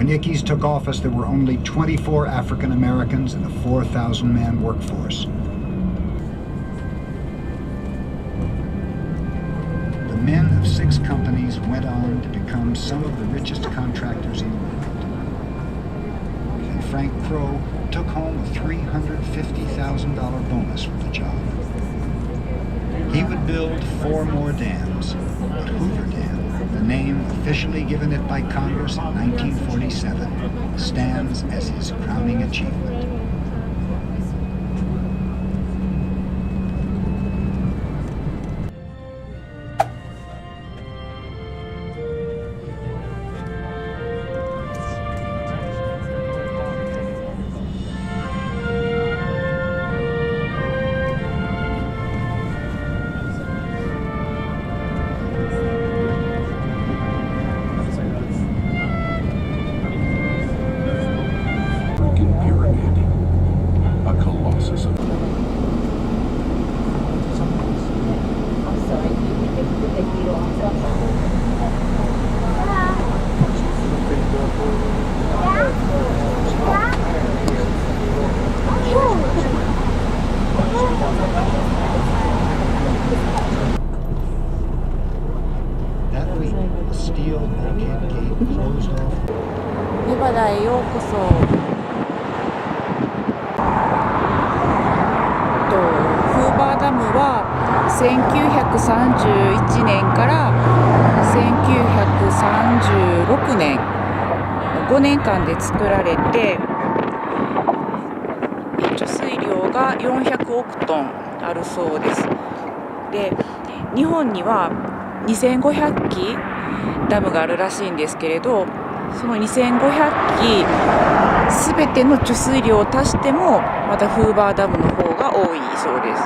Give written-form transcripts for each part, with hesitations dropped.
When Ickes took office, there were only 24 African Americans in a 4,000-man workforce. The men of 6 companies went on to become some of the richest contractors in the world. And Frank Crowe took home a $350,000 bonus for the job. He would build 4 more dams, but Hoover Dam, the name officially given it by Congress in 1947, stands as his crowning achievement.ネバダへようこそ。フーバーダムは1931年から1936年5年間で作られて、貯水量が400億トンあるそうです。で、日本には2500基ダムがあるらしいんですけれど、その2500基すべての貯水量を足してもまたフーバーダムの方が多いそうです。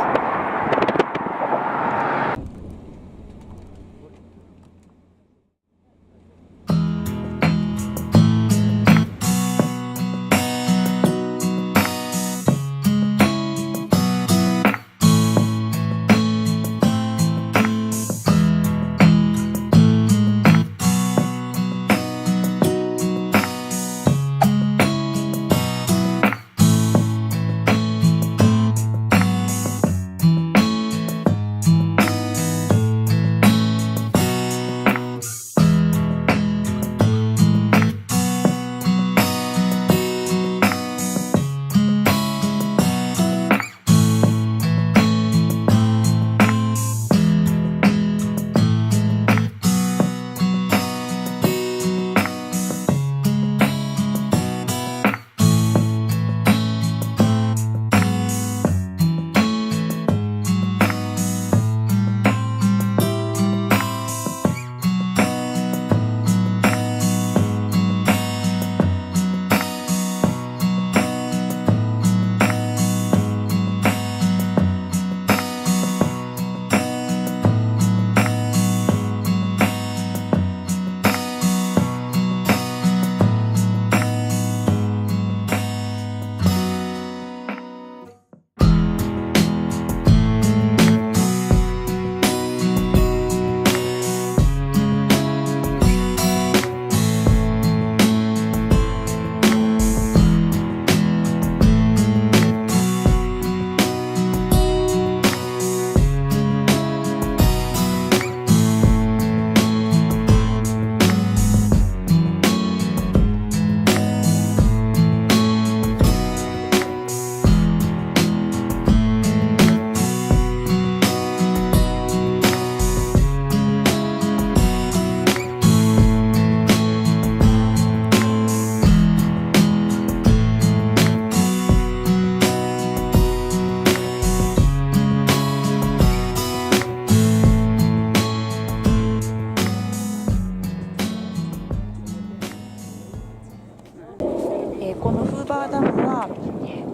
このフーバーダムは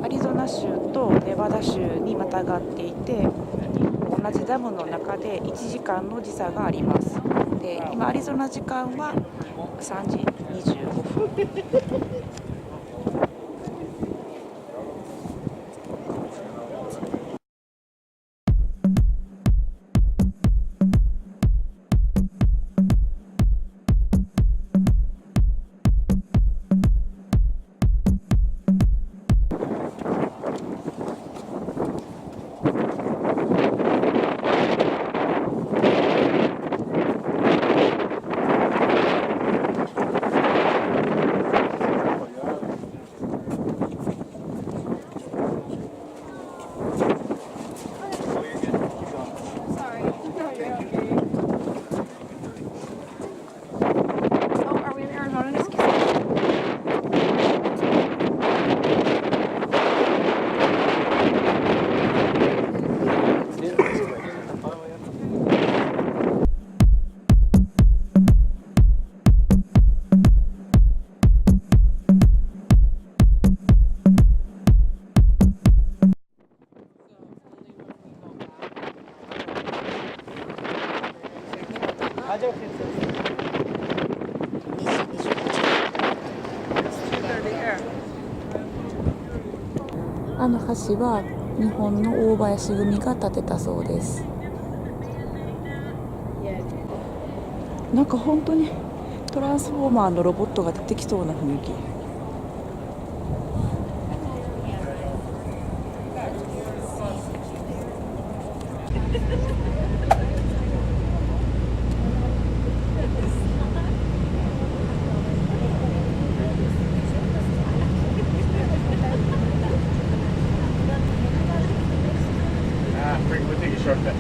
アリゾナ州とネバダ州にまたがっていて、同じダムの中で1時間の時差があります。で、今アリゾナ時間は3時25分。あの橋は日本の大林組が建てたそうです。なんか本当にトランスフォーマーのロボットが出てきそうな雰囲気。We'll take a shortcut.